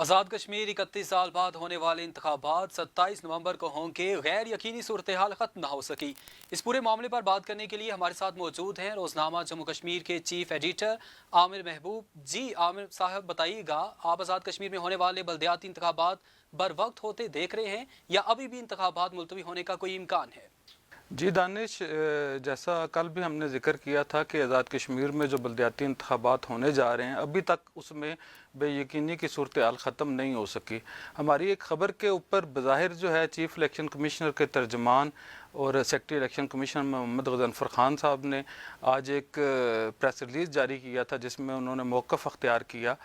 आज़ाद कश्मीर 31 साल बाद होने वाले इंतखाबात 27 नवंबर को होंगे। गैर यकीनी सूरत हाल ख़त्म ना हो सकी। इस पूरे मामले पर बात करने के लिए हमारे साथ मौजूद हैं रोजनामा जम्मू कश्मीर के चीफ एडिटर आमिर महबूब। जी आमिर साहब, बताइएगा, आप आज़ाद कश्मीर में होने वाले बल्दियाती इंतखाबात बर वक्त होते देख रहे हैं या अभी भी इंतखाबात मुलतवी होने का कोई इम्कान है? जी दानिश, जैसा कल भी हमने जिक्र किया था कि आज़ाद कश्मीर में जो बल्दियाती इंतखाबात होने जा रहे हैं, अभी तक उसमें बेयकीनी की सूरत हाल ख़त्म नहीं हो सकी। हमारी एक ख़बर के ऊपर बज़ाहिर जो है चीफ़ इलेक्शन कमिश्नर के तर्जमान और secretary election commissioner Mohammad Ghazanfar Khan sahab ने आज एक प्रेस रिलीज़ जारी किया था, जिसमें उन्होंने मौक़िफ़ अख्तियार किया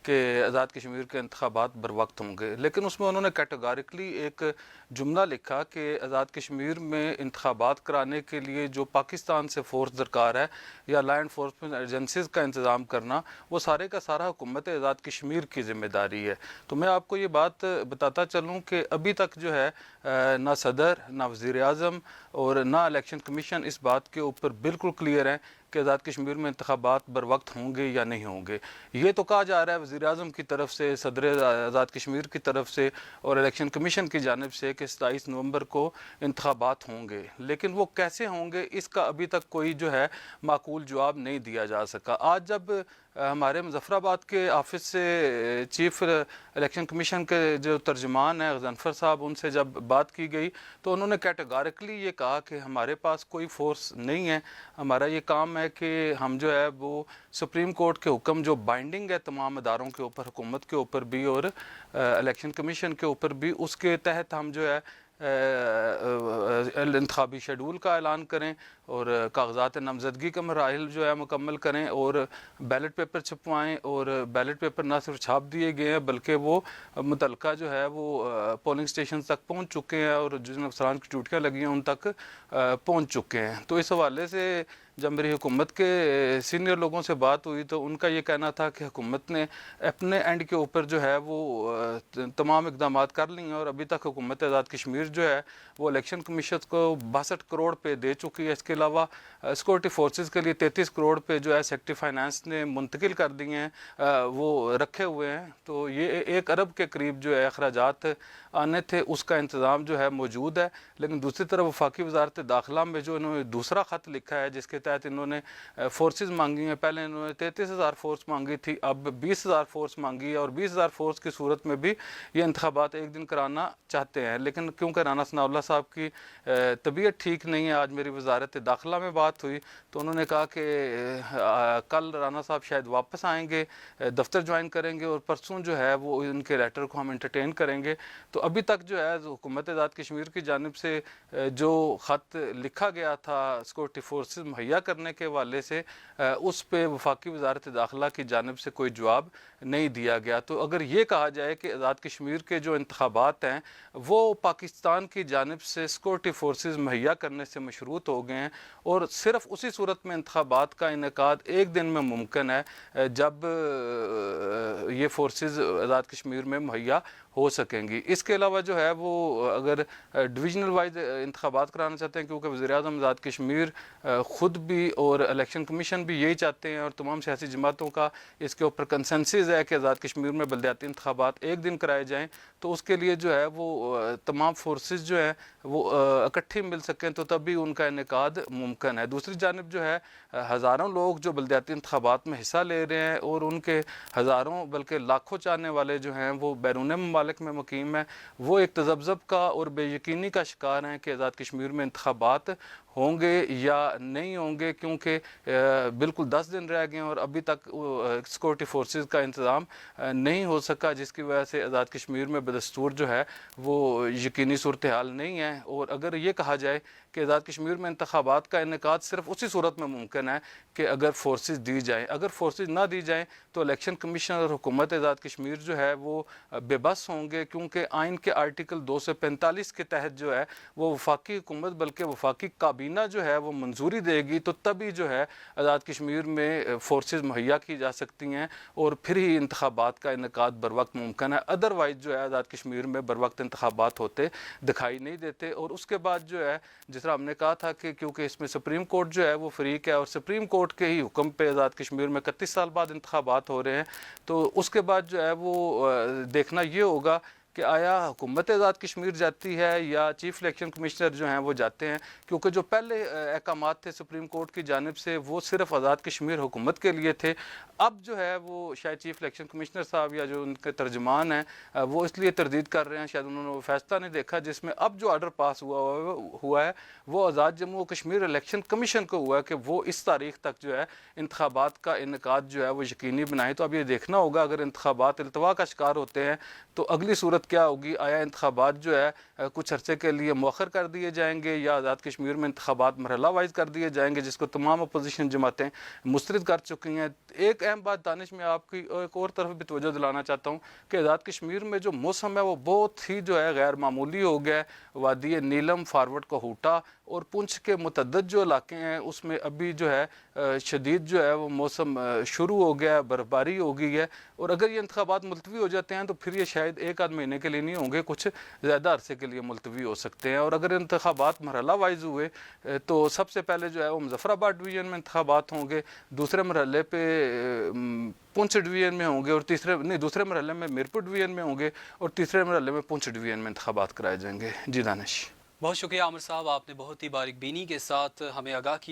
कि आज़ाद कश्मीर के इंतखाबात बर वक्त होंगे। लेकिन उसमें उन्होंने कैटेगोरिकली एक जुमला लिखा कि आज़ाद कश्मीर में इंतखाबात कराने के लिए जो पाकिस्तान से फ़ोर्स दरकार है या लॉ एनफोर्समेंट एजेंसीज़ का इंतज़ाम करना, वो सारे का सारा हुकूमत आज़ाद कश्मीर की ज़िम्मेदारी है। तो मैं आपको ये बात बताता चलूँ कि अभी तक जो है ना सदर, ना वज़ीर आज़म और ना इलेक्शन कमीशन इस बात के ऊपर बिल्कुल क्लियर हैं कि आज़ाद कश्मीर में इंतखाबात बर वक्त होंगे या नहीं होंगे। ये तो कहा जा रहा है वज़ीर आज़म की तरफ से, सदर आज़ाद कश्मीर की तरफ से और इलेक्शन कमीशन की जानिब से कि 27 नवंबर को इंतखाबात होंगे, लेकिन वो कैसे होंगे इसका अभी तक कोई जो है माकूल जवाब नहीं दिया जा सका। आज जब हमारे मुज़फ़्फ़राबाद के ऑफ़िस से चीफ़ इलेक्शन कमीशन के जो तर्जमान हैं गज़नफ़र साहब, उनसे जब बात की गई तो उन्होंने कैटेगोरिकली ये कहा कि हमारे पास कोई फ़ोर्स नहीं है। हमारा ये काम है कि हम जो है वो सुप्रीम कोर्ट के हुक्म जो बाइंडिंग है तमाम अदारों के ऊपर, हुकूमत के ऊपर भी और इलेक्शन कमीशन के ऊपर भी, उसके तहत हम जो है इंतखाबी शेड्यूल का ऐलान करें और कागज़ात नामज़दगी का मराहिल जो है मुकम्मल करें और बैलेट पेपर छपवाएँ। और बैलेट पेपर ना सिर्फ छाप दिए गए हैं बल्कि वो मुतलका जो है वो पोलिंग स्टेशन तक पहुंच चुके हैं और जिन अफसरान की ड्यूटियाँ लगी हैं उन तक पहुंच चुके हैं। तो इस हवाले से जब मेरी हुकूमत के सीनियर लोगों से बात हुई तो उनका ये कहना था कि हुकूमत ने अपने एंड के ऊपर जो है वो तमाम इकदाम कर लिए हैं और अभी तक हुकूमत आज़ाद कश्मीर जो है वो इलेक्शन कमीशन को 62 करोड़ पे दे चुकी है। इसके अलावा सिक्योरिटी फोर्सेस के लिए 33 करोड़ पे जो है सेक्रेटरी फाइनेंस ने मुंतकिल कर दिए हैं, वो रखे हुए हैं। तो ये 1 अरब के करीब जो है अखराजात आने थे, उसका इंतज़ाम जो है मौजूद है। लेकिन दूसरी तरफ वफाकी वजारत दाखिला में जो इन्होंने दूसरा ख़त लिखा है जिसके तहत इन्होंने फोर्सेस मांगी हैं, पहले इन्होंने 33,000 फोर्स मांगी थी, अब 20,000 फोर्स मांगी है और 20,000 फोर्स की सूरत में भी ये इंतखाबात एक दिन कराना चाहते हैं। लेकिन क्योंकि राना सनाउल्लाह साहब की तबीयत ठीक नहीं है, आज मेरी वजारत दाखिला में बात हुई तो उन्होंने कहा कि कल राना साहब शायद वापस आएंगे, दफ्तर ज्वाइन करेंगे और परसों जो है वो इनके लेटर को हम इंटरटेन करेंगे। तो अभी तक जो है हुकूमत आज़ाद कश्मीर की जानिब से जो ख़त लिखा गया था सिक्योरिटी फोर्सेस मुहैया करने के हवाले से, उस पे वफाकी वजारत दाखिला की जानिब से कोई जवाब नहीं दिया गया। तो अगर ये कहा जाए कि आज़ाद कश्मीर के जो इंतखाबात हैं वो पाकिस्तान की जानिब से सिक्योरिटी फोर्सेस मुहैया करने से मशरूत हो गए हैं और सिर्फ उसी सूरत में इंतखाबात का इनेकाद एक दिन में मुमकिन है जब ये फोर्सेस आज़ाद कश्मीर में मुहैया हो सकेंगी। इसके अलावा जो है वो अगर डिविजनल वाइज इंतखाबात कराना चाहते हैं, क्योंकि वज़ीर आज़म आज़ाद कश्मीर ख़ुद भी और इलेक्शन कमीशन भी यही चाहते हैं और तमाम सियासी जमातों का इसके ऊपर कंसेंसस है कि आज़ाद कश्मीर में बल्दियाती इंतखाबात एक दिन कराए जाएँ, तो उसके लिए जो है वो तमाम फोर्सेस जो है वो इकट्ठी मिल सकें तो तभी उनका इनेकाद मुमकिन है। दूसरी जानिब जो है हज़ारों लोग जो बल्दियाती इंतखाबात में हिस्सा ले रहे हैं और उनके हज़ारों बल्कि लाखों चाहने वाले जो हैं वो बैरून ममालिक में मुकीम है, वो एक तज़ब्ज़ब का और बेयकीनी का शिकार हैं कि आज़ाद कश्मीर में इंतखाबात होंगे या नहीं होंगे, क्योंकि बिल्कुल 10 दिन रह गए हैं और अभी तक सिक्योरिटी फोर्सेस का इंतज़ाम नहीं हो सका, जिसकी वजह से आज़ाद कश्मीर में बदस्तूर जो है वो यकीनी सूरत हाल नहीं है। और अगर ये कहा जाए कि आज़ाद कश्मीर में इंतखाबात का इनेकाद सिर्फ उसी सूरत में मुमकिन है कि अगर फोर्सेस दी जाएँ, अगर फोर्सेस ना दी जाएँ तो इलेक्शन कमीशन और हुकूमत आज़ाद कश्मीर जो है वो बेबस होंगे, क्योंकि आइन के आर्टिकल 245 के तहत जो है वो वफाकी हुकूमत बल्कि वफाकी काबिनेट کابینہ جو ہے وہ منظوری دے گی تو تبھی جو ہے آزاد کشمیر میں فورسز مہیا کی جا سکتی ہیں اور پھر ہی انتخابات کا انعقاد بر وقت ممکن ہے. ادروائز جو ہے آزاد کشمیر میں بر وقت انتخابات ہوتے دکھائی نہیں دیتے. اور اس کے بعد جو ہے جس طرح ہم نے کہا تھا کہ کیونکہ اس میں سپریم کورٹ جو ہے وہ فریق ہے اور سپریم کورٹ کے ہی حکم پہ آزاد کشمیر میں 31 سال بعد انتخابات ہو رہے ہیں, تو اس کے بعد جو ہے وہ دیکھنا یہ ہوگا کہ آیا حکومت آزاد کشمیر جاتی ہے یا چیف الیکشن کمشنر جو ہیں وہ جاتے ہیں, کیونکہ جو پہلے احکامات تھے سپریم کورٹ کی جانب سے وہ صرف آزاد کشمیر حکومت کے لیے تھے. اب جو ہے وہ شاید چیف الیکشن کمشنر صاحب یا جو ان کے ترجمان ہیں وہ اس لیے تردید کر رہے ہیں, شاید انہوں نے وہ فیصلہ نہیں دیکھا جس میں اب جو آرڈر پاس ہوا ہے وہ آزاد جموں و کشمیر الیکشن کمیشن کو ہوا ہے کہ وہ اس تاریخ تک جو ہے انتخابات کا انعقاد جو ہے وہ یقینی بنائیں. تو اب یہ دیکھنا ہوگا اگر انتخابات التوا کا شکار ہوتے ہیں تو اگلی صورت کیا ہوگی. آیا انتخابات جو ہے کچھ عرصے کے لیے مؤخر کر دیے جائیں گے یا آزاد کشمیر میں انتخابات مرحلہ وائز کر دیے جائیں گے, جس کو تمام اپوزیشن جماعتیں مسترد کر چکی ہیں. ایک اہم بات دانش میں آپ کی ایک اور طرف بھی توجہ دلانا چاہتا ہوں کہ آزاد کشمیر میں جو موسم ہے وہ بہت ہی جو ہے غیر معمولی ہو گیا ہے. وادی نیلم, فارورڈ کوہوٹا اور پونچھ کے متعدد جو علاقے ہیں اس میں ابھی جو ہے شدید جو ہے وہ موسم شروع ہو گیا ہے, برف باری ہو گئی ہے. اور اگر یہ انتخابات ملتوی ہو جاتے ہیں تو پھر یہ شاید ایک آدھ مہینے کے لیے نہیں ہوں گے, کچھ زیادہ عرصے کے لیے ملتوی ہو سکتے ہیں. اور اگر انتخابات مرحلہ وائز ہوئے تو سب سے پہلے جو ہے وہ مظفر آباد ڈویژن میں انتخابات ہوں گے, دوسرے مرحلے پہ پونچھ ڈویژن میں ہوں گے اور دوسرے مرحلے میں میرپور ڈویژن میں ہوں گے اور تیسرے مرحلے میں پونچھ ڈویژن میں انتخابات کرائے جائیں گے. جی دانش. بہت شکریہ عامر صاحب, آپ نے بہت ہی باریک بینی کے ساتھ ہمیں آگاہ کیا.